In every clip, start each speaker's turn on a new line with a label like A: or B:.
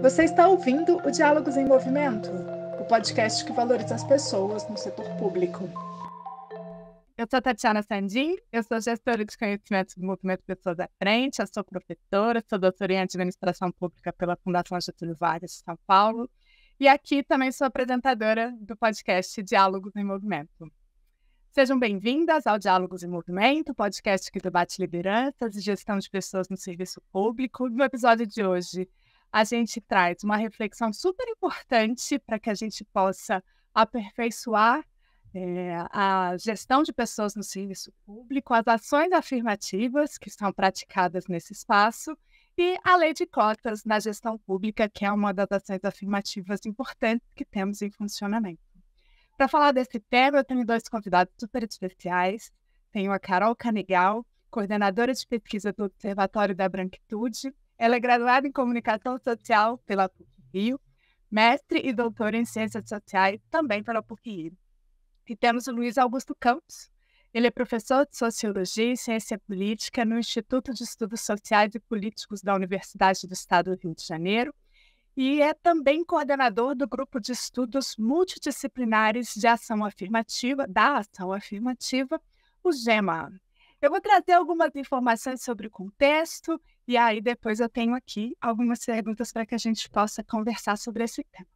A: Você está ouvindo o Diálogos em Movimento, o podcast que valoriza as pessoas no setor público.
B: Eu sou Tatiana Sandin, eu sou gestora de conhecimento do Movimento Pessoas à Frente, eu sou professora, sou doutora em Administração Pública pela Fundação Getúlio Vargas de São Paulo e aqui também sou apresentadora do podcast Diálogos em Movimento. Sejam bem-vindas ao Diálogos em Movimento, podcast que debate lideranças e gestão de pessoas no serviço público. No episódio de hoje, a gente traz uma reflexão super importante para que a gente possa aperfeiçoar a gestão de pessoas no serviço público, as ações afirmativas que são praticadas nesse espaço e a lei de cotas na gestão pública, que é uma das ações afirmativas importantes que temos em funcionamento. Para falar desse tema, eu tenho dois convidados super especiais. Tenho a Carol Canegal, coordenadora de pesquisa do Observatório da Branquitude. Ela é graduada em Comunicação Social pela PUC-Rio, mestre e doutora em Ciências Sociais também pela PUC-Rio. E temos o Luiz Augusto Campos. Ele é professor de Sociologia e Ciência Política no Instituto de Estudos Sociais e Políticos da Universidade do Estado do Rio de Janeiro e é também coordenador do Grupo de Estudos Multidisciplinares de Ação Afirmativa, o GEMA. Eu vou trazer algumas informações sobre o contexto e aí depois eu tenho aqui algumas perguntas para que a gente possa conversar sobre esse tema.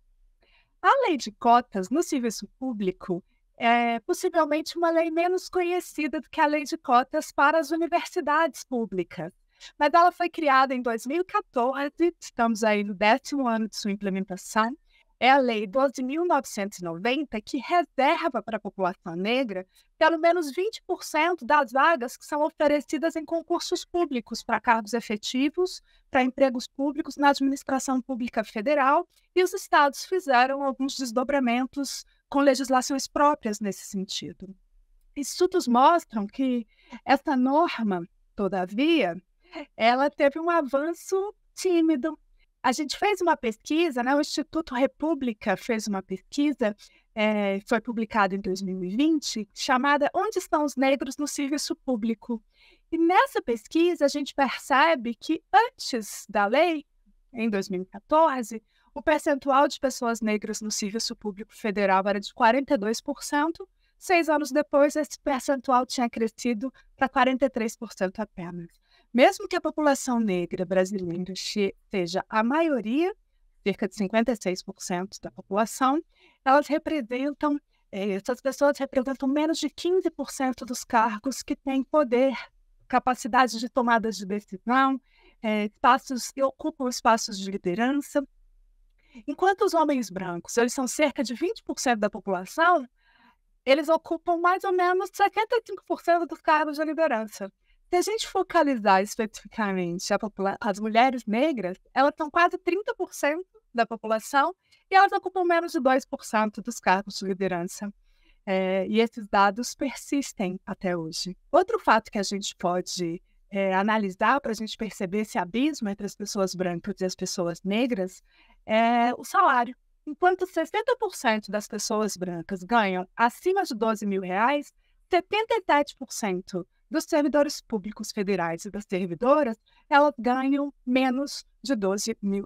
B: A lei de cotas no serviço público é possivelmente uma lei menos conhecida do que a lei de cotas para as universidades públicas. Mas ela foi criada em 2014, estamos aí no 10º ano de sua implementação. É a Lei 12.990 que reserva para a população negra pelo menos 20% das vagas que são oferecidas em concursos públicos para cargos efetivos, para empregos públicos na administração pública federal, e os estados fizeram alguns desdobramentos com legislações próprias nesse sentido. Estudos mostram que essa norma, todavia, ela teve um avanço tímido. A gente fez uma pesquisa, o Instituto República fez uma pesquisa, foi publicada em 2020, chamada Onde estão os negros no serviço público? E nessa pesquisa a gente percebe que antes da lei, em 2014, o percentual de pessoas negras no serviço público federal era de 42%. 6 anos depois, esse percentual tinha crescido para 43% apenas. Mesmo que a população negra brasileira seja a maioria, cerca de 56% da população, essas pessoas representam menos de 15% dos cargos que têm poder, capacidade de tomada de decisão, e ocupam espaços de liderança. Enquanto os homens brancos, eles são cerca de 20% da população, eles ocupam mais ou menos 75% dos cargos de liderança. Se a gente focalizar especificamente as mulheres negras, elas são quase 30% da população e elas ocupam menos de 2% dos cargos de liderança. E esses dados persistem até hoje. Outro fato que a gente pode analisar para a gente perceber esse abismo entre as pessoas brancas e as pessoas negras é o salário. Enquanto 60% das pessoas brancas ganham acima de R$12 mil, 77% dos servidores públicos federais e das servidoras, elas ganham menos de R$12 mil.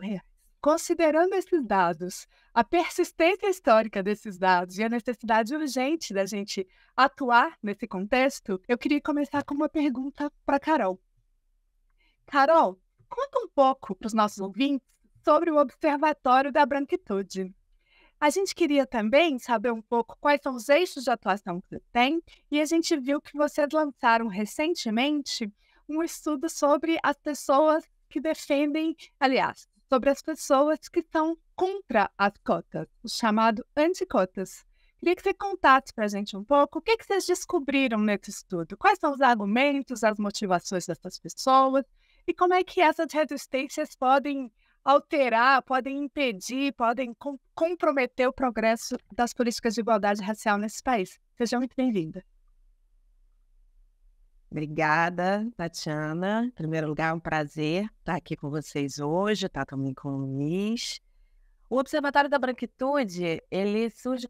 B: Considerando esses dados, a persistência histórica desses dados e a necessidade urgente da gente atuar nesse contexto, eu queria começar com uma pergunta para a Carol. Carol, conta um pouco para os nossos ouvintes sobre o Observatório da Branquitude. A gente queria também saber um pouco quais são os eixos de atuação que você tem, e a gente viu que vocês lançaram recentemente um estudo sobre as pessoas que defendem, sobre as pessoas que são contra as cotas, o chamado anticotas. Queria que você contasse para a gente um pouco o que vocês descobriram nesse estudo, quais são os argumentos, as motivações dessas pessoas, e como é que essas resistências podem alterar, podem impedir, podem comprometer o progresso das políticas de igualdade racial nesse país. Seja muito bem-vinda.
C: Obrigada, Tatiana. Em primeiro lugar, é um prazer estar aqui com vocês hoje, estar também com o Luiz. O Observatório da Branquitude, ele surge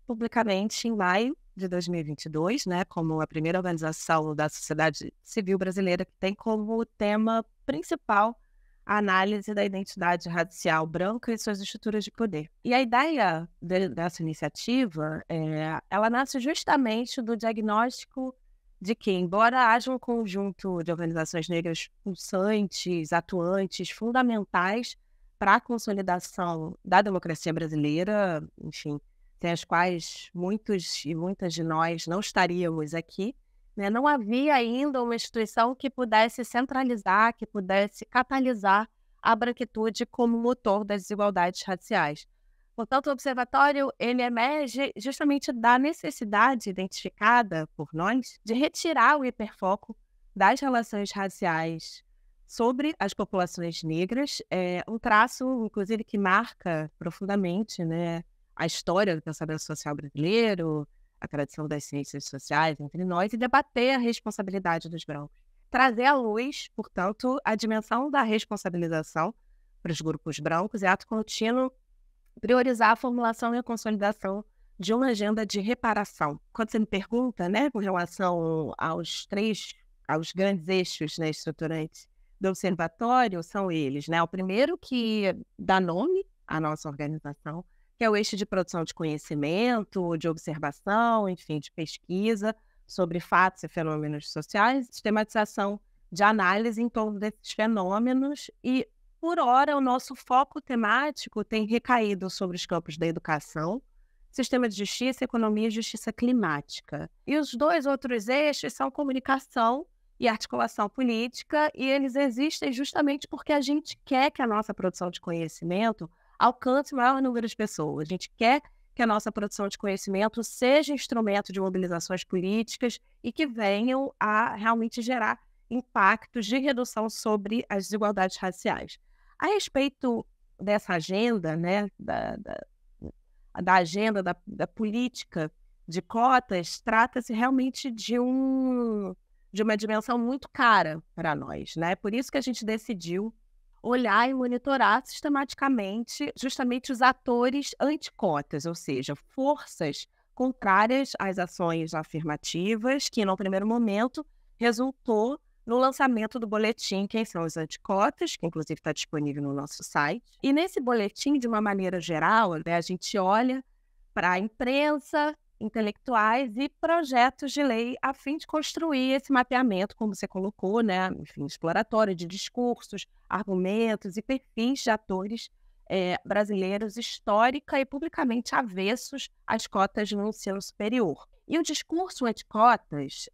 C: publicamente em maio de 2022, como a primeira organização da sociedade civil brasileira que tem como tema principal a análise da identidade racial branca e suas estruturas de poder. E a ideia dessa iniciativa, ela nasce justamente do diagnóstico de que, embora haja um conjunto de organizações negras pulsantes, atuantes, fundamentais para a consolidação da democracia brasileira, enfim, sem as quais muitos e muitas de nós não estaríamos aqui, né? Não havia ainda uma instituição que pudesse centralizar, que pudesse catalisar a branquitude como motor das desigualdades raciais. Portanto, o observatório ele emerge justamente da necessidade identificada por nós de retirar o hiperfoco das relações raciais sobre as populações negras, um traço, inclusive, que marca profundamente, né, a história do pensamento social brasileiro, a tradição das ciências sociais entre nós, e debater a responsabilidade dos brancos. Trazer à luz, portanto, a dimensão da responsabilização para os grupos brancos e ato contínuo priorizar a formulação e a consolidação de uma agenda de reparação. Quando você me pergunta, né, com relação aos grandes eixos, né, estruturantes do observatório, são eles, né? O primeiro que dá nome à nossa organização, que é o eixo de produção de conhecimento, de observação, enfim, de pesquisa sobre fatos e fenômenos sociais, sistematização de análise em torno desses fenômenos e, por hora, o nosso foco temático tem recaído sobre os campos da educação, sistema de justiça, economia e justiça climática. E os dois outros eixos são comunicação e articulação política, e eles existem justamente porque a gente quer que a nossa produção de conhecimento alcance o maior número de pessoas. A gente quer que a nossa produção de conhecimento seja instrumento de mobilizações políticas e que venham a realmente gerar impactos de redução sobre as desigualdades raciais. A respeito dessa agenda, né, da agenda da política de cotas, trata-se realmente de uma dimensão muito cara para nós, né? Por isso que a gente decidiu olhar e monitorar sistematicamente justamente os atores anticotas, ou seja, forças contrárias às ações afirmativas, que no primeiro momento resultou no lançamento do boletim Quem são os anticotas, que inclusive está disponível no nosso site. E nesse boletim, de uma maneira geral, né, a gente olha para a imprensa, intelectuais e projetos de lei a fim de construir esse mapeamento, como você colocou, né, enfim, exploratório de discursos, argumentos e perfis de atores brasileiros histórica e publicamente avessos às cotas no ensino superior. E o discurso anti-cotas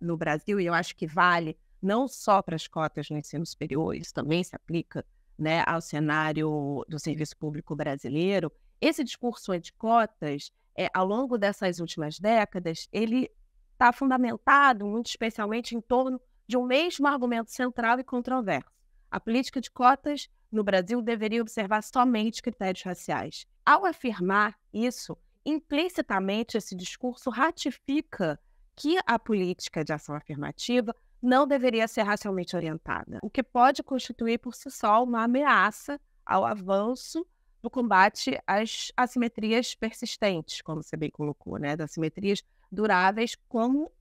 C: no Brasil, e eu acho que vale não só para as cotas no ensino superior, isso também se aplica, né, ao cenário do serviço público brasileiro, esse discurso anti-cotas, ao longo dessas últimas décadas, ele está fundamentado, muito especialmente, em torno de um mesmo argumento central e controverso. A política de cotas no Brasil deveria observar somente critérios raciais. Ao afirmar isso, implicitamente esse discurso ratifica que a política de ação afirmativa não deveria ser racialmente orientada, o que pode constituir por si só uma ameaça ao avanço do combate às assimetrias persistentes, como você bem colocou, né? Das assimetrias duráveis, como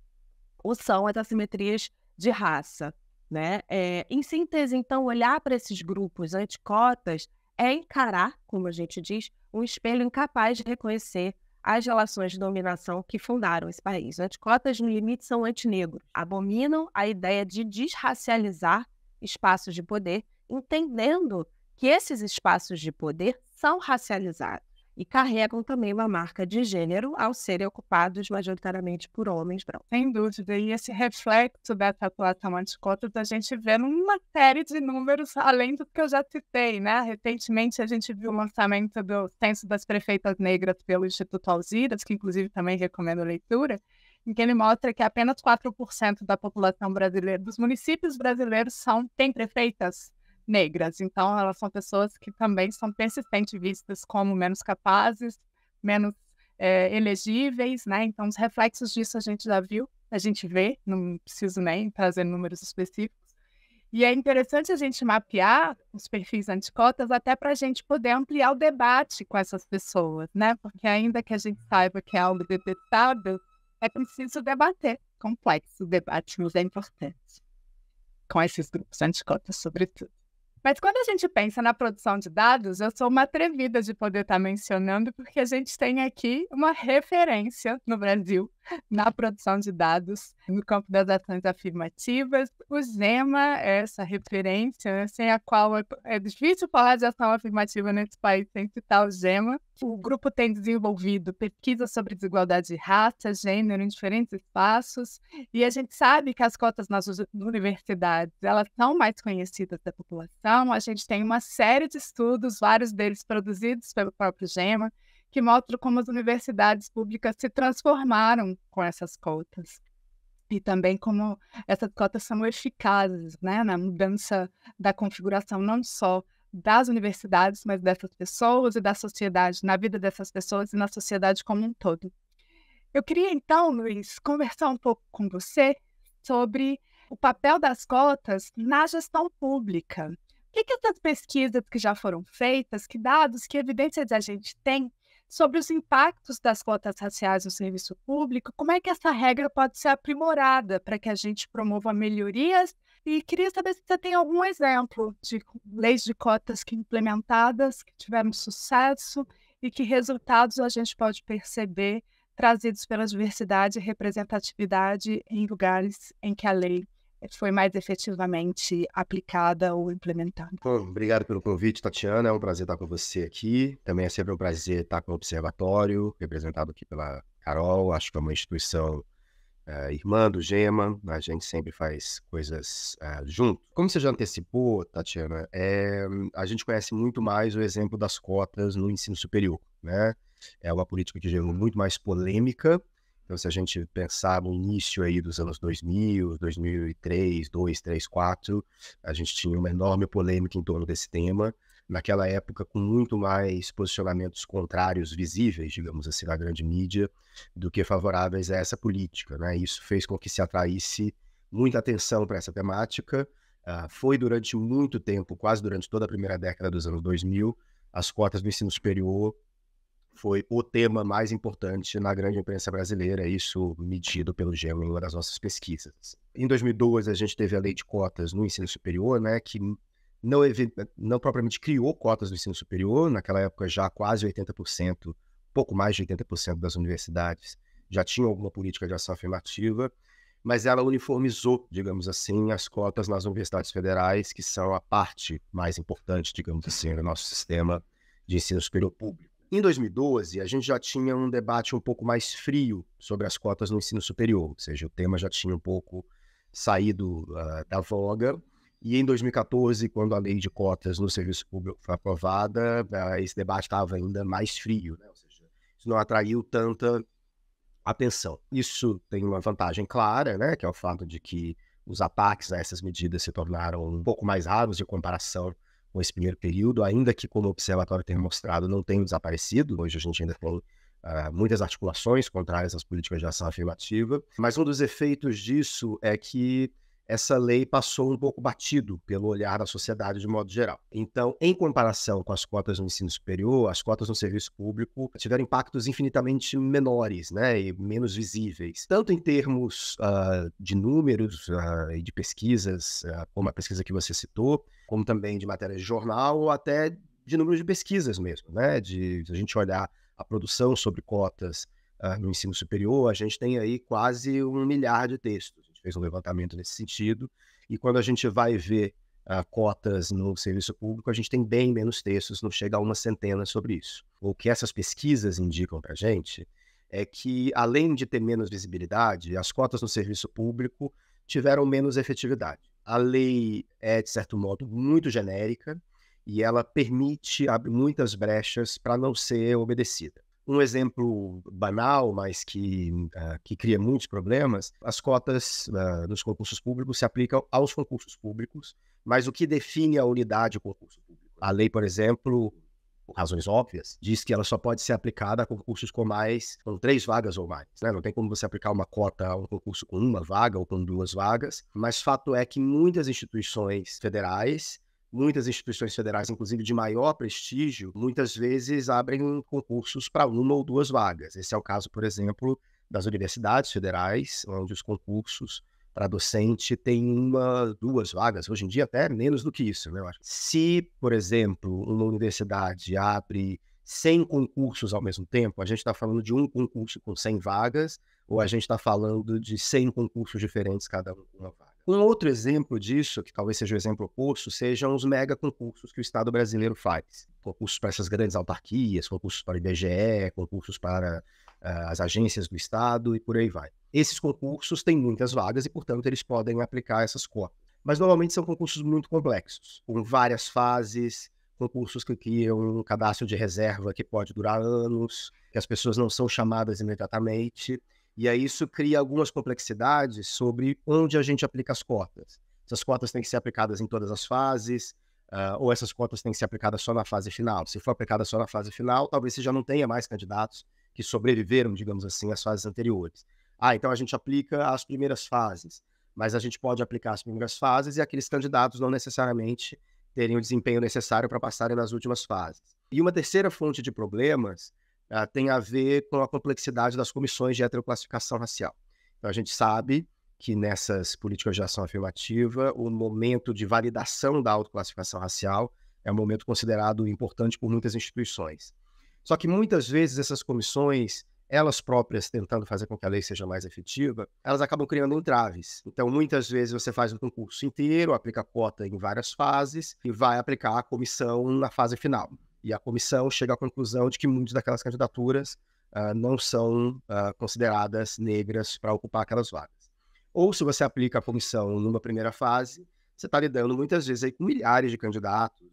C: são as assimetrias de raça, né? Em síntese, então, olhar para esses grupos anticotas é encarar, como a gente diz, um espelho incapaz de reconhecer as relações de dominação que fundaram esse país. Anticotas, no limite, são antinegros. Abominam a ideia de desracializar espaços de poder, entendendo que esses espaços de poder são racializados e carregam também uma marca de gênero ao serem ocupados majoritariamente por homens brancos.
B: Sem dúvida, e esse reflexo dessa atuação anticotas a gente vê numa série de números, além do que eu já citei, né? Recentemente a gente viu o lançamento do Censo das Prefeitas Negras pelo Instituto Algiras, que inclusive também recomendo a leitura, em que ele mostra que apenas 4% da população brasileira, dos municípios brasileiros, têm prefeitas negras. Então, elas são pessoas que também são persistentes vistas como menos capazes, menos elegíveis, né? Então, os reflexos disso a gente já viu, a gente vê, não preciso nem trazer números específicos. E é interessante a gente mapear os perfis anticotas até para a gente poder ampliar o debate com essas pessoas, né? Porque ainda que a gente saiba que é algo detestável, é preciso debater. Complexo o debate, mas é importante. Com esses grupos anticotas, sobretudo. Mas quando a gente pensa na produção de dados, eu sou uma atrevida de poder estar mencionando, porque a gente tem aqui uma referência no Brasil na produção de dados no campo das ações afirmativas. O GEMA é essa referência, né, sem a qual é difícil falar de ação afirmativa nesse país sem citar o GEMA. O grupo tem desenvolvido pesquisas sobre desigualdade de raça, gênero em diferentes espaços, e a gente sabe que as cotas nas universidades, elas são mais conhecidas da população. A gente tem uma série de estudos, vários deles produzidos pelo próprio GEMA, que mostram como as universidades públicas se transformaram com essas cotas. E também como essas cotas são eficazes, né, na mudança da configuração não só das universidades, mas dessas pessoas e da sociedade, na vida dessas pessoas e na sociedade como um todo. Eu queria então, Luiz, conversar um pouco com você sobre o papel das cotas na gestão pública. O que essas pesquisas que já foram feitas, que dados, que evidências a gente tem sobre os impactos das cotas raciais no serviço público, como é que essa regra pode ser aprimorada para que a gente promova melhorias? E queria saber se você tem algum exemplo de leis de cotas que implementadas, que tiveram sucesso e que resultados a gente pode perceber trazidos pela diversidade e representatividade em lugares em que a lei foi mais efetivamente aplicada ou implementada.
D: Bom, obrigado pelo convite, Tatiana. É um prazer estar com você aqui. Também é sempre um prazer estar com o Observatório, representado aqui pela Carol. Acho que é uma instituição irmã do GEMA. A gente sempre faz coisas junto. Como você já antecipou, Tatiana, a gente conhece muito mais o exemplo das cotas no ensino superior, né? É uma política que gerou muito mais polêmica. Então, se a gente pensar no início aí dos anos 2000, 2003, 2002, 2003, 2004, a gente tinha uma enorme polêmica em torno desse tema. Naquela época, com muito mais posicionamentos contrários visíveis, digamos assim, na grande mídia, do que favoráveis a essa política, né? Isso fez com que se atraísse muita atenção para essa temática. Foi durante muito tempo, quase durante toda a primeira década dos anos 2000, as cotas do ensino superior foi o tema mais importante na grande imprensa brasileira, isso medido pelo GEMA em uma das nossas pesquisas. Em 2012, a gente teve a lei de cotas no ensino superior, né, que não propriamente criou cotas no ensino superior. Naquela época já quase 80%, pouco mais de 80% das universidades já tinham alguma política de ação afirmativa, mas ela uniformizou, digamos assim, as cotas nas universidades federais, que são a parte mais importante, digamos assim, do nosso sistema de ensino superior público. Em 2012, a gente já tinha um debate um pouco mais frio sobre as cotas no ensino superior, ou seja, o tema já tinha um pouco saído da voga. E em 2014, quando a lei de cotas no serviço público foi aprovada, esse debate estava ainda mais frio, né? Ou seja, isso não atraiu tanta atenção. Isso tem uma vantagem clara, né? Que é o fato de que os ataques a essas medidas se tornaram um pouco mais raros em comparação com esse primeiro período, ainda que, como o Observatório tem mostrado, não tenham desaparecido. Hoje a gente ainda tem muitas articulações contrárias às políticas de ação afirmativa, mas um dos efeitos disso é que essa lei passou um pouco batido pelo olhar da sociedade de modo geral. Então, em comparação com as cotas no ensino superior, as cotas no serviço público tiveram impactos infinitamente menores, né, e menos visíveis, tanto em termos de números e de pesquisas, como a pesquisa que você citou, como também de matéria de jornal, ou até de número de pesquisas mesmo, né, de a gente olhar a produção sobre cotas no ensino superior. A gente tem aí quase 1 milhar de textos. Fez um levantamento nesse sentido, e quando a gente vai ver cotas no serviço público, a gente tem bem menos textos, não chega a 1 centena sobre isso. O que essas pesquisas indicam para a gente é que, além de ter menos visibilidade, as cotas no serviço público tiveram menos efetividade. A lei é, de certo modo, muito genérica, e ela permite abrir muitas brechas para não ser obedecida. Um exemplo banal, mas que cria muitos problemas: as cotas nos concursos públicos se aplicam aos concursos públicos, mas o que define a unidade do concurso público? A lei, por exemplo, por razões óbvias, diz que ela só pode ser aplicada a concursos com 3 vagas ou mais, né? Não tem como você aplicar uma cota a um concurso com 1 vaga ou com 2 vagas, mas fato é que muitas instituições federais, inclusive de maior prestígio, muitas vezes abrem concursos para 1 ou 2 vagas. Esse é o caso, por exemplo, das universidades federais, onde os concursos para docente tem 1, 2 vagas, hoje em dia até menos do que isso, né? Eu acho. Se, por exemplo, uma universidade abre 100 concursos ao mesmo tempo, a gente está falando de um concurso com 100 vagas, ou a gente está falando de 100 concursos diferentes, cada uma vaga. Um outro exemplo disso, que talvez seja o exemplo oposto, sejam os mega concursos que o Estado brasileiro faz. Concursos para essas grandes autarquias, concursos para o IBGE, concursos para as agências do Estado e por aí vai. Esses concursos têm muitas vagas e, portanto, eles podem aplicar essas cotas. Mas, normalmente, são concursos muito complexos, com várias fases, concursos que criam um cadastro de reserva que pode durar anos, que as pessoas não são chamadas imediatamente. E aí isso cria algumas complexidades sobre onde a gente aplica as cotas. Essas cotas têm que ser aplicadas em todas as fases, ou essas cotas têm que ser aplicadas só na fase final. Se for aplicada só na fase final, talvez você já não tenha mais candidatos que sobreviveram, digamos assim, às fases anteriores. Então a gente aplica as primeiras fases, mas a gente pode aplicar as primeiras fases e aqueles candidatos não necessariamente terem o desempenho necessário para passarem nas últimas fases. E uma terceira fonte de problemas tem a ver com a complexidade das comissões de heteroclassificação racial. Então, a gente sabe que nessas políticas de ação afirmativa, o momento de validação da autoclassificação racial é um momento considerado importante por muitas instituições. Só que muitas vezes essas comissões, elas próprias tentando fazer com que a lei seja mais efetiva, elas acabam criando entraves. Então, muitas vezes você faz um concurso inteiro, aplica a cota em várias fases e vai aplicar a comissão na fase final. E a comissão chega à conclusão de que muitas daquelas candidaturas não são consideradas negras para ocupar aquelas vagas. Ou se você aplica a comissão numa primeira fase, você está lidando muitas vezes aí com milhares de candidatos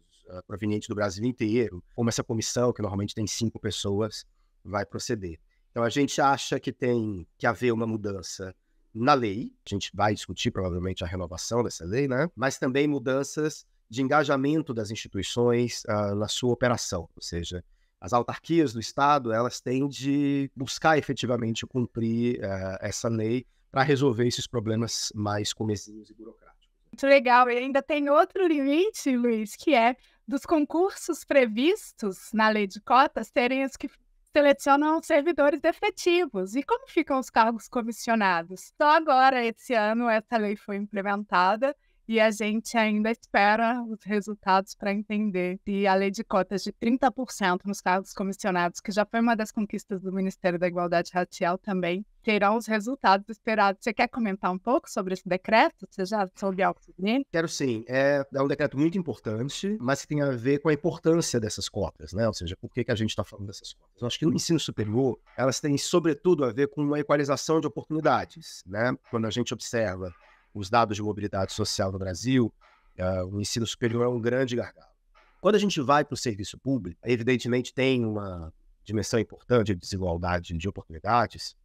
D: provenientes do Brasil inteiro, como essa comissão, que normalmente tem 5 pessoas, vai proceder. Então a gente acha que tem que haver uma mudança na lei, a gente vai discutir provavelmente a renovação dessa lei, né? Mas também mudanças de engajamento das instituições na sua operação, ou seja, as autarquias do Estado, elas têm de buscar efetivamente cumprir essa lei para resolver esses problemas mais comezinhos e burocráticos.
B: Muito legal, e ainda tem outro limite, Luiz, que é dos concursos previstos na lei de cotas terem os que selecionam servidores efetivos. E como ficam os cargos comissionados? Só agora, esse ano, essa lei foi implementada, e a gente ainda espera os resultados para entender se a lei de cotas de 30% nos cargos comissionados, que já foi uma das conquistas do Ministério da Igualdade Racial também, terão os resultados esperados. Você quer comentar um pouco sobre esse decreto? Você já soube algo sobre ele?
D: Quero sim. É um decreto muito importante, mas que tem a ver com a importância dessas cotas, né? Ou seja, por que a gente está falando dessas cotas? Eu acho que no ensino superior, elas têm sobretudo a ver com uma equalização de oportunidades, né? Quando a gente observa os dados de mobilidade social no Brasil, o ensino superior é um grande gargalo. Quando a gente vai para o serviço público, evidentemente tem uma dimensão importante de desigualdade de oportunidades,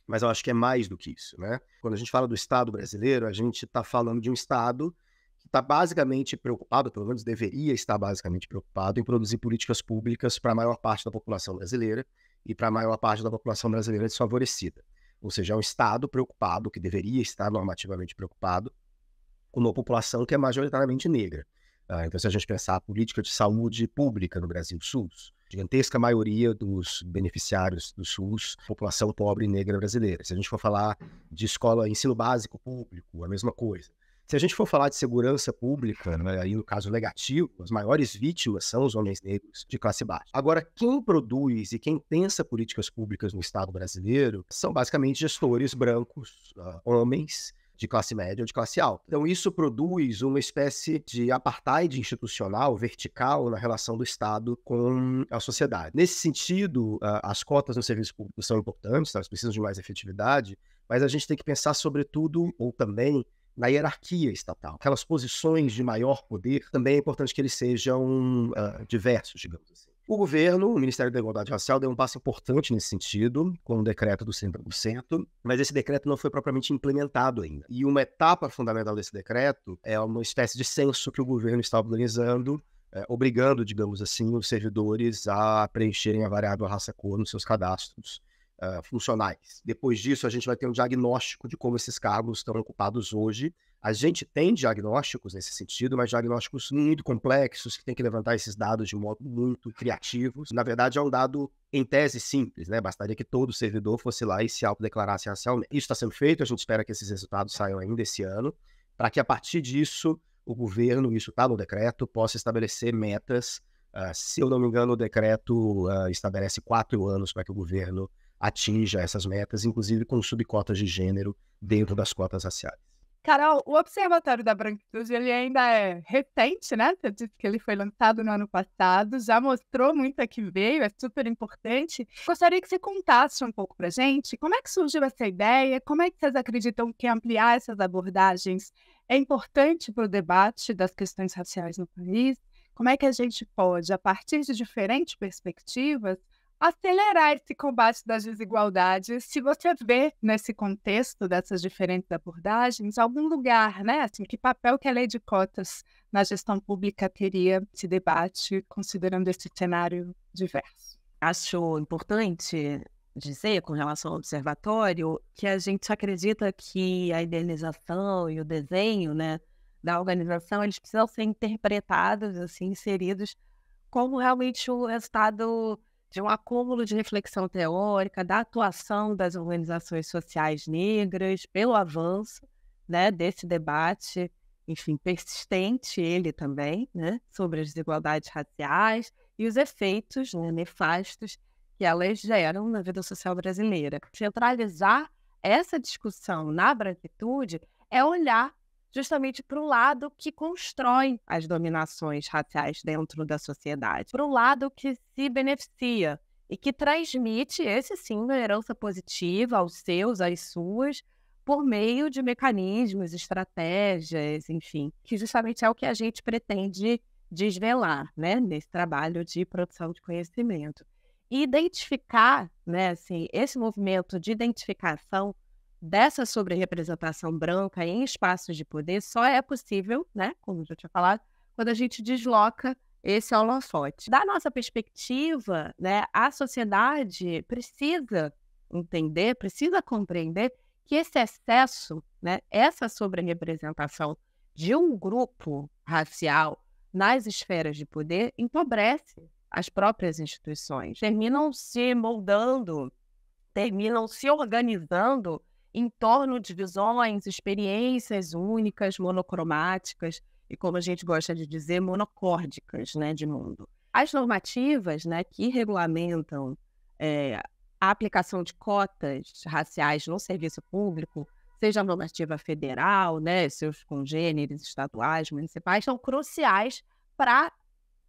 D: mas eu acho que é mais do que isso, né? Quando a gente fala do Estado brasileiro, a gente está falando de um Estado que está basicamente preocupado, pelo menos deveria estar basicamente preocupado, em produzir políticas públicas para a maior parte da população brasileira e para a maior parte da população brasileira desfavorecida. Ou seja, é um Estado preocupado, que deveria estar normativamente preocupado, com uma população que é majoritariamente negra. Então, se a gente pensar a política de saúde pública no Brasil, SUS, gigantesca maioria dos beneficiários do SUS, população pobre e negra brasileira. Se a gente for falar de escola, ensino básico público, a mesma coisa. Se a gente for falar de segurança pública, né, aí no caso negativo, as maiores vítimas são os homens negros de classe baixa. Agora, quem produz e quem pensa políticas públicas no Estado brasileiro são basicamente gestores brancos, homens de classe média ou de classe alta. Então, isso produz uma espécie de apartheid institucional, vertical, na relação do Estado com a sociedade. Nesse sentido, as cotas no serviço público são importantes, elas precisam de mais efetividade, mas a gente tem que pensar sobretudo, ou também, na hierarquia estatal. Aquelas posições de maior poder, também é importante que eles sejam diversos, digamos assim. O governo, o Ministério da Igualdade Racial, deu um passo importante nesse sentido, com o decreto dos 30%, mas esse decreto não foi propriamente implementado ainda. E uma etapa fundamental desse decreto é uma espécie de censo que o governo está organizando, obrigando, digamos assim, os servidores a preencherem a variável raça-cor nos seus cadastros funcionais. Depois disso, a gente vai ter um diagnóstico de como esses cargos estão ocupados hoje. A gente tem diagnósticos nesse sentido, mas diagnósticos muito complexos, que tem que levantar esses dados de um modo muito criativo. Na verdade, é um dado, em tese, simples, né? Bastaria que todo servidor fosse lá e se autodeclarasse racialmente. Isso está sendo feito, a gente espera que esses resultados saiam ainda esse ano, para que, a partir disso, o governo, isso está no decreto, possa estabelecer metas. Se eu não me engano, o decreto estabelece 4 anos para que o governo atinja essas metas, inclusive com subcotas de gênero dentro das cotas raciais.
B: Carol, o Observatório da Branquitude, ele ainda é recente, né? Você disse que ele foi lançado no ano passado, já mostrou muito a que veio, é super importante. Gostaria que você contasse um pouco pra gente como é que surgiu essa ideia, como é que vocês acreditam que ampliar essas abordagens é importante para o debate das questões raciais no país, como é que a gente pode, a partir de diferentes perspectivas, acelerar esse combate das desigualdades. Se você vê nesse contexto dessas diferentes abordagens, algum lugar, né? Assim, que papel que a lei de cotas na gestão pública teria esse debate, considerando esse cenário diverso?
C: Acho importante dizer, com relação ao observatório, que a gente acredita que a idealização e o desenho, né, da organização, eles precisam ser interpretados, assim, inseridos como realmente o resultado de um acúmulo de reflexão teórica, da atuação das organizações sociais negras, pelo avanço, né, desse debate, enfim, persistente ele também, né, sobre as desigualdades raciais e os efeitos, né, nefastos que elas geram na vida social brasileira. Centralizar essa discussão na branquitude é olhar justamente para o lado que constrói as dominações raciais dentro da sociedade, para o lado que se beneficia e que transmite, esse sim, uma herança positiva aos seus, às suas, por meio de mecanismos, estratégias, enfim, que justamente é o que a gente pretende desvelar, né, nesse trabalho de produção de conhecimento. E identificar, né, assim, esse movimento de identificação dessa sobre-representação branca em espaços de poder só é possível, né, como eu já tinha falado, quando a gente desloca esse holofote. Da nossa perspectiva, né, a sociedade precisa entender, precisa compreender que esse excesso, né, essa sobre-representação de um grupo racial nas esferas de poder empobrece as próprias instituições, terminam se moldando, terminam se organizando em torno de visões, experiências únicas, monocromáticas e, como a gente gosta de dizer, monocórdicas, né, de mundo. As normativas, né, que regulamentam a aplicação de cotas raciais no serviço público, seja a normativa federal, né, seus congêneres estaduais, municipais, são cruciais para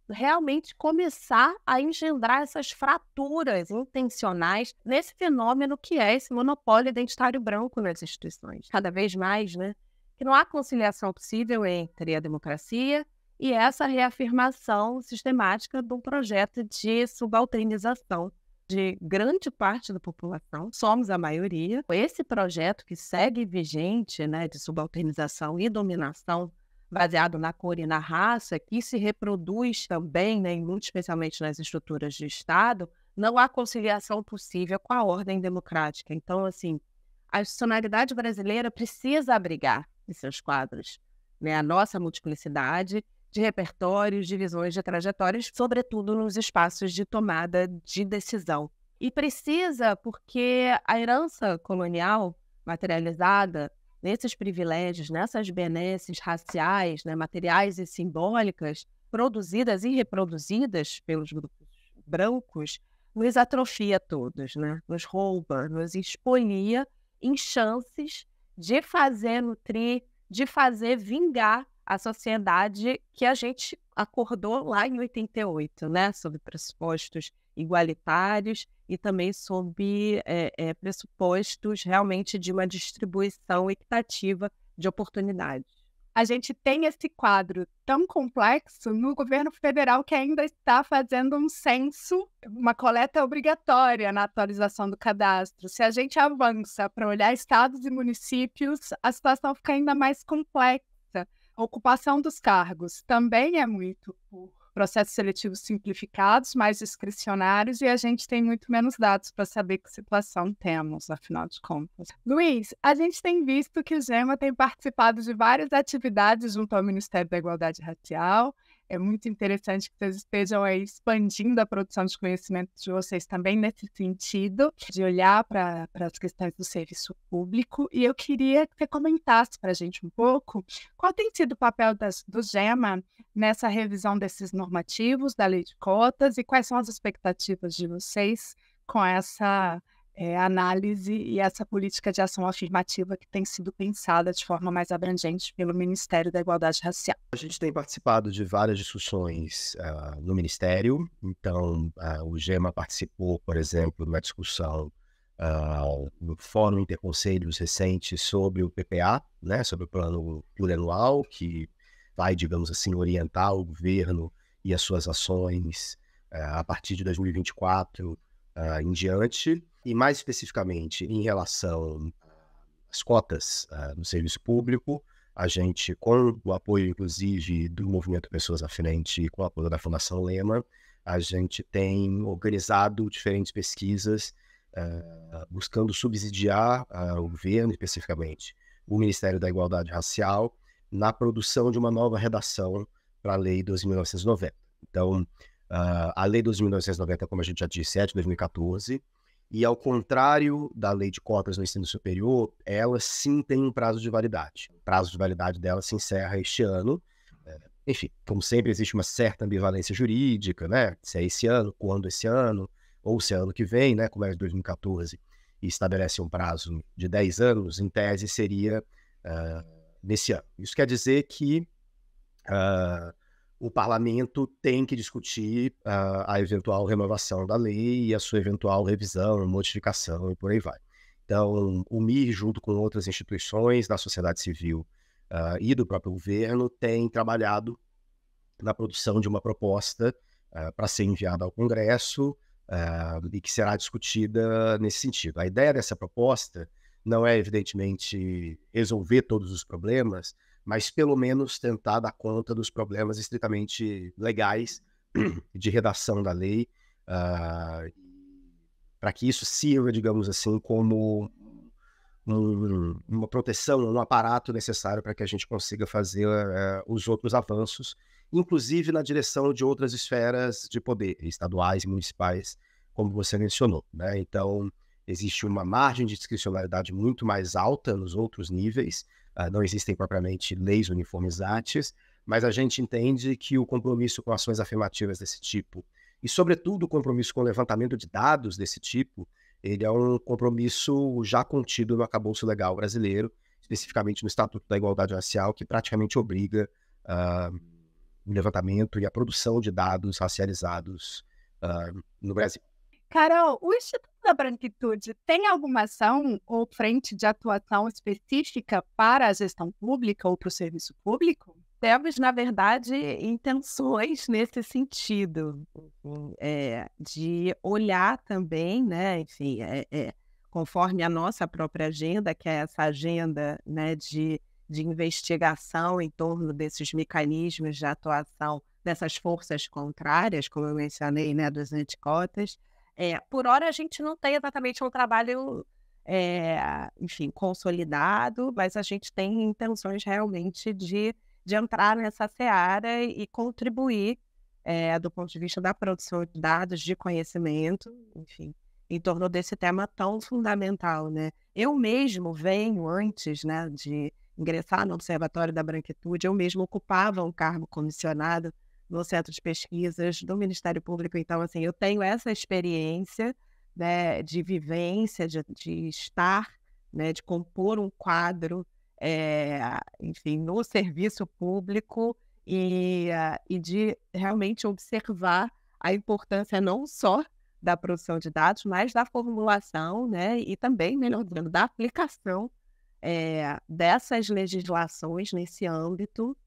C: realmente começar a engendrar essas fraturas intencionais nesse fenômeno que é esse monopólio identitário branco nas instituições. Cada vez mais, né, que não há conciliação possível entre a democracia e essa reafirmação sistemática de um projeto de subalternização de grande parte da população, somos a maioria. Esse projeto que segue vigente, né, de subalternização e dominação baseado na cor e na raça, que se reproduz também, né, muito especialmente nas estruturas de Estado, não há conciliação possível com a ordem democrática. Então, assim, a institucionalidade brasileira precisa abrigar em seus quadros, né, a nossa multiplicidade de repertórios, de visões, de trajetórias, sobretudo nos espaços de tomada de decisão. E precisa porque a herança colonial materializada nesses privilégios, nessas benesses raciais, né, materiais e simbólicas, produzidas e reproduzidas pelos grupos brancos, nos atrofia todos, né? Nos rouba, nos expolia em chances de fazer nutrir, de fazer vingar a sociedade que a gente acordou lá em 88, né? Sob pressupostos igualitários e também sob pressupostos realmente de uma distribuição equitativa de oportunidades.
B: A gente tem esse quadro tão complexo no governo federal que ainda está fazendo um censo, uma coleta obrigatória na atualização do cadastro. Se a gente avança para olhar estados e municípios, a situação fica ainda mais complexa. A ocupação dos cargos também é muito por processos seletivos simplificados, mais discricionários, e a gente tem muito menos dados para saber que situação temos, afinal de contas. Luiz, a gente tem visto que o GEMA tem participado de várias atividades junto ao Ministério da Igualdade Racial. É muito interessante que vocês estejam aí expandindo a produção de conhecimento de vocês também nesse sentido, de olhar para as questões do serviço público. E eu queria que você comentasse para a gente um pouco qual tem sido o papel do GEMA nessa revisão desses normativos da lei de cotas e quais são as expectativas de vocês com essa análise e essa política de ação afirmativa que tem sido pensada de forma mais abrangente pelo Ministério da Igualdade Racial.
D: A gente tem participado de várias discussões no Ministério. Então, o GEMA participou, por exemplo, numa discussão no Fórum Interconselhos recente sobre o PPA, né, sobre o Plano Plurianual, que vai, digamos assim, orientar o governo e as suas ações a partir de 2024 em diante. E mais especificamente em relação às cotas no serviço público, a gente, com o apoio inclusive do Movimento Pessoas à Frente e com o apoio da Fundação Lema, a gente tem organizado diferentes pesquisas buscando subsidiar o governo, especificamente o Ministério da Igualdade Racial, na produção de uma nova redação para a Lei 12.990. Então, a Lei 12.990, como a gente já disse, é de 2014, e ao contrário da Lei de Cotas no ensino superior, ela sim tem um prazo de validade. O prazo de validade dela se encerra este ano. Enfim, como sempre, existe uma certa ambivalência jurídica, né? Se é esse ano, quando esse ano, ou se é ano que vem, né? Como é de 2014, e estabelece um prazo de 10 anos, em tese seria nesse ano. Isso quer dizer que o parlamento tem que discutir a eventual renovação da lei e a sua eventual revisão, modificação e por aí vai. Então, o MIR, junto com outras instituições da sociedade civil e do próprio governo, tem trabalhado na produção de uma proposta para ser enviada ao Congresso e que será discutida nesse sentido. A ideia dessa proposta não é, evidentemente, resolver todos os problemas, mas pelo menos tentar dar conta dos problemas estritamente legais de redação da lei, para que isso sirva, digamos assim, como uma proteção, um aparato necessário para que a gente consiga fazer os outros avanços, inclusive na direção de outras esferas de poder, estaduais e municipais, como você mencionou, né? Então, existe uma margem de discricionalidade muito mais alta nos outros níveis. Não existem propriamente leis uniformizantes, mas a gente entende que o compromisso com ações afirmativas desse tipo, e sobretudo o compromisso com o levantamento de dados desse tipo, ele é um compromisso já contido no arcabouço legal brasileiro, especificamente no Estatuto da Igualdade Racial, que praticamente obriga o levantamento e a produção de dados racializados no Brasil.
B: Carol, o Instituto da Branquitude tem alguma ação ou frente de atuação específica para a gestão pública ou para o serviço público?
C: Temos, na verdade, intenções nesse sentido, de olhar também, né, enfim, conforme a nossa própria agenda, que é essa agenda, né, de investigação em torno desses mecanismos de atuação dessas forças contrárias, como eu mencionei, né, dos anticotas. Por hora, a gente não tem exatamente um trabalho, enfim, consolidado, mas a gente tem intenções realmente de entrar nessa seara e contribuir do ponto de vista da produção de dados, de conhecimento, enfim, em torno desse tema tão fundamental, né? Eu mesmo venho antes, né, de ingressar no Observatório da Branquitude, eu mesmo ocupava um cargo comissionado no Centro de Pesquisas do Ministério Público. Então, assim, eu tenho essa experiência, né, de vivência, de estar, né, de compor um quadro, enfim, no serviço público e de realmente observar a importância não só da produção de dados, mas da formulação, né, e também, melhor dizendo, da aplicação dessas legislações nesse âmbito,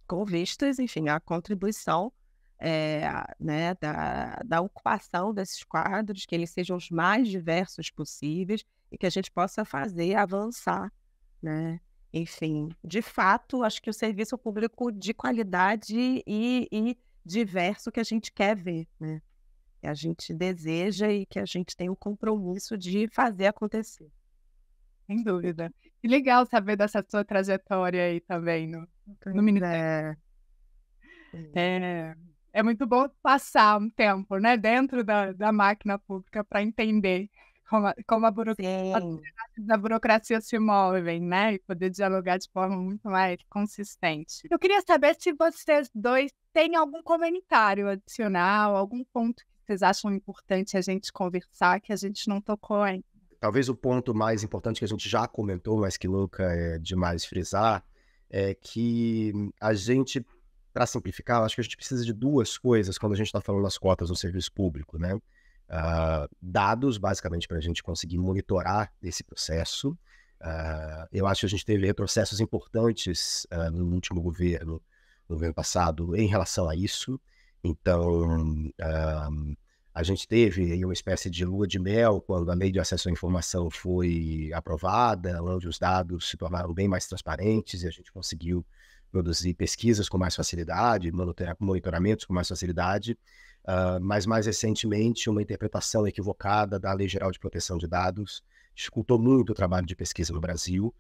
C: com vistas, enfim, à contribuição né, da ocupação desses quadros, que eles sejam os mais diversos possíveis e que a gente possa fazer avançar, né? Enfim, de fato, acho que o serviço público de qualidade e diverso que a gente quer ver, né? Que a gente deseja e que a gente tem o compromisso de fazer acontecer.
B: Sem dúvida. Que legal saber dessa sua trajetória aí também no Ministério. É muito bom passar um tempo, né, dentro da máquina pública para entender como a burocracia se movem, né, e poder dialogar de forma muito mais consistente. Eu queria saber se vocês dois têm algum comentário adicional, algum ponto que vocês acham importante a gente conversar, que a gente não tocou ainda.
D: Talvez o ponto mais importante que a gente já comentou, mas que nunca é demais frisar, é que a gente, para simplificar, eu acho que a gente precisa de duas coisas quando a gente está falando das cotas no serviço público, né? Dados, basicamente, para a gente conseguir monitorar esse processo. Eu acho que a gente teve retrocessos importantes no último governo, no governo passado, em relação a isso. Então, a gente teve aí uma espécie de lua de mel quando a Lei de Acesso à Informação foi aprovada, onde os dados se tornaram bem mais transparentes e a gente conseguiu produzir pesquisas com mais facilidade, monitoramentos com mais facilidade, mas mais recentemente uma interpretação equivocada da Lei Geral de Proteção de Dados dificultou muito o trabalho de pesquisa no Brasil,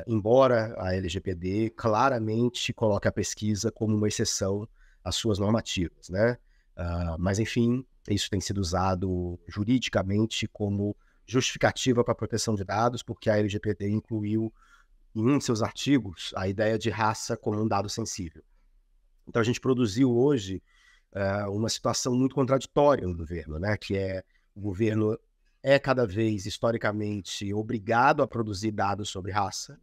D: embora a LGPD claramente coloque a pesquisa como uma exceção às suas normativas, né? Mas, enfim, isso tem sido usado juridicamente como justificativa para a proteção de dados, porque a LGPD incluiu em um de seus artigos a ideia de raça como um dado sensível. Então, a gente produziu hoje uma situação muito contraditória no governo, né? Que o governo é cada vez, historicamente, obrigado a produzir dados sobre raça,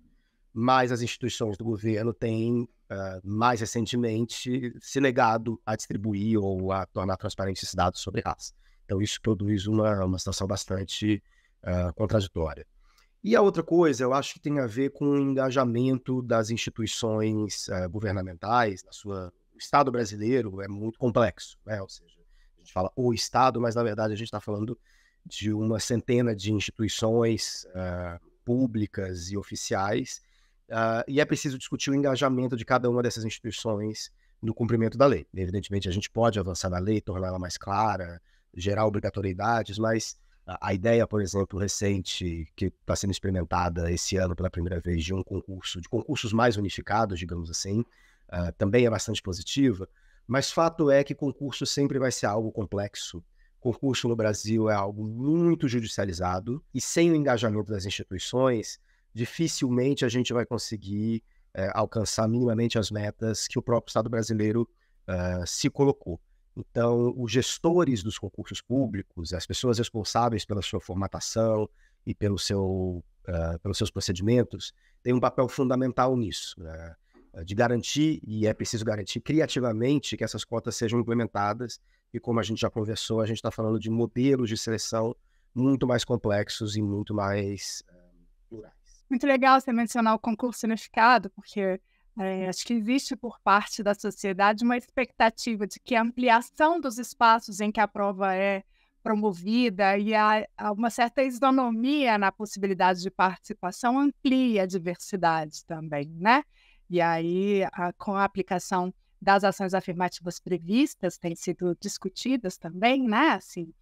D: mas as instituições do governo têm, mais recentemente, se negado a distribuir ou a tornar transparentes esses dados sobre raça. Então, isso produz uma situação bastante contraditória. E a outra coisa, eu acho que tem a ver com o engajamento das instituições governamentais. O Estado brasileiro é muito complexo, né? Ou seja, a gente fala o Estado, mas, na verdade, a gente está falando de uma centena de instituições públicas e oficiais, e é preciso discutir o engajamento de cada uma dessas instituições no cumprimento da lei. Evidentemente, a gente pode avançar na lei, torná-la mais clara, gerar obrigatoriedades, mas a ideia, por exemplo, recente, que está sendo experimentada esse ano pela primeira vez, de concursos mais unificados, digamos assim, também é bastante positiva, mas fato é que concurso sempre vai ser algo complexo. Concurso no Brasil é algo muito judicializado, e sem o engajamento das instituições, dificilmente a gente vai conseguir alcançar minimamente as metas que o próprio Estado brasileiro se colocou. Então, os gestores dos concursos públicos, as pessoas responsáveis pela sua formatação e pelos seus procedimentos, têm um papel fundamental nisso, de garantir, e é preciso garantir criativamente, que essas cotas sejam implementadas, e como a gente já conversou, a gente está falando de modelos de seleção muito mais complexos e muito mais plurais.
B: Muito legal você mencionar o concurso unificado, porque acho que existe por parte da sociedade uma expectativa de que a ampliação dos espaços em que a prova é promovida e há uma certa isonomia na possibilidade de participação amplia a diversidade também, né? E aí, com a aplicação das ações afirmativas previstas, têm sido discutidas também, né? Assim,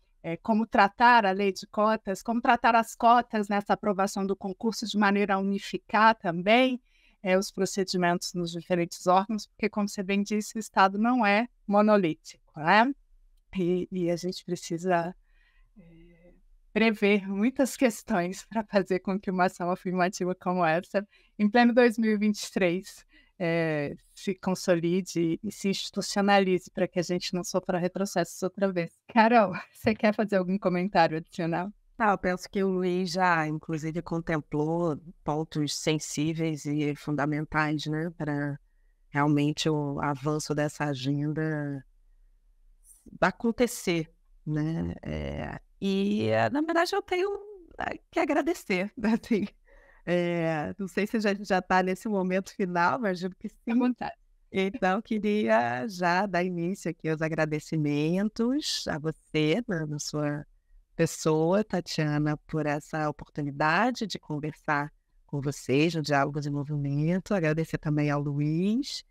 B: como tratar a lei de cotas, como tratar as cotas nessa aprovação do concurso de maneira a unificar também os procedimentos nos diferentes órgãos, porque, como você bem disse, o Estado não é monolítico, né? E a gente precisa prever muitas questões para fazer com que uma ação afirmativa como essa, em pleno 2023, se consolide e se institucionalize para que a gente não sofra retrocessos outra vez. Carol, você quer fazer algum comentário adicional?
C: Eu penso que o Luiz já, inclusive, contemplou pontos sensíveis e fundamentais, né, para realmente o avanço dessa agenda acontecer, né? Na verdade, eu tenho que agradecer, assim. Não sei se já está nesse momento final, mas digo que sim.
B: À vontade.
C: Então, queria já dar início aqui aos agradecimentos a você, na sua pessoa, Tatiana, por essa oportunidade de conversar com vocês no Diálogos em Movimento. Agradecer também ao Luiz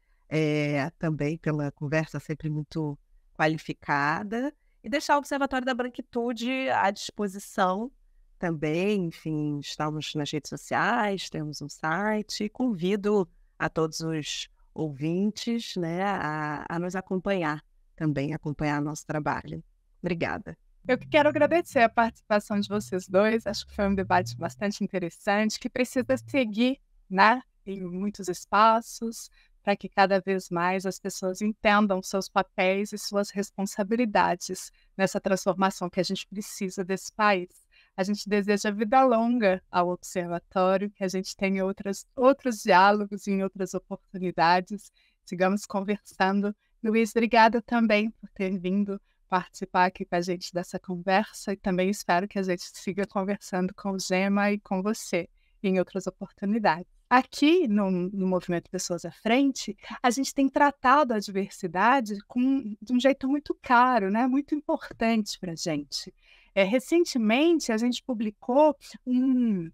C: também pela conversa sempre muito qualificada, e deixar o Observatório da Branquitude à disposição também. Enfim, estamos nas redes sociais, temos um site, e convido a todos os ouvintes, né, a nos acompanhar também, acompanhar nosso trabalho. Obrigada.
B: Eu que quero agradecer a participação de vocês dois. Acho que foi um debate bastante interessante, que precisa seguir, né, em muitos espaços, para que cada vez mais as pessoas entendam seus papéis e suas responsabilidades nessa transformação que a gente precisa desse país. A gente deseja vida longa ao Observatório, que a gente tenha outros diálogos em outras oportunidades. Sigamos conversando. Luiz, obrigada também por ter vindo participar aqui com a gente dessa conversa, e também espero que a gente siga conversando com o Gema e com você em outras oportunidades. Aqui no Movimento Pessoas à Frente, a gente tem tratado a diversidade de um jeito muito caro, né? Muito importante para a gente. Recentemente, a gente publicou um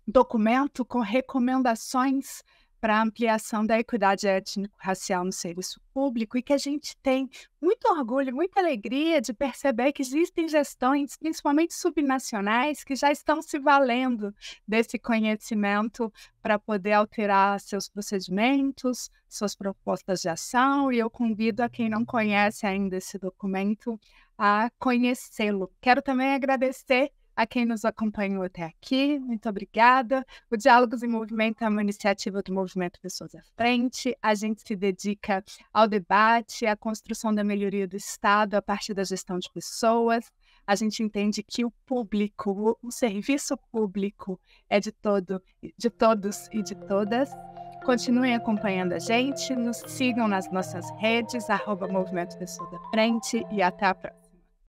B: documento com recomendações para a ampliação da equidade étnico-racial no serviço público, e que a gente tem muito orgulho, muita alegria de perceber que existem gestões, principalmente subnacionais, que já estão se valendo desse conhecimento para poder alterar seus procedimentos, suas propostas de ação, e eu convido a quem não conhece ainda esse documento a conhecê-lo. Quero também agradecer a quem nos acompanhou até aqui. Muito obrigada. O Diálogos em Movimento é uma iniciativa do Movimento Pessoas à Frente. A gente se dedica ao debate, à construção da melhoria do Estado a partir da gestão de pessoas. A gente entende que o público, o serviço público é de todos e de todas. Continuem acompanhando a gente, nos sigam nas nossas redes, @Movimento Pessoas à Frente, e até a próxima.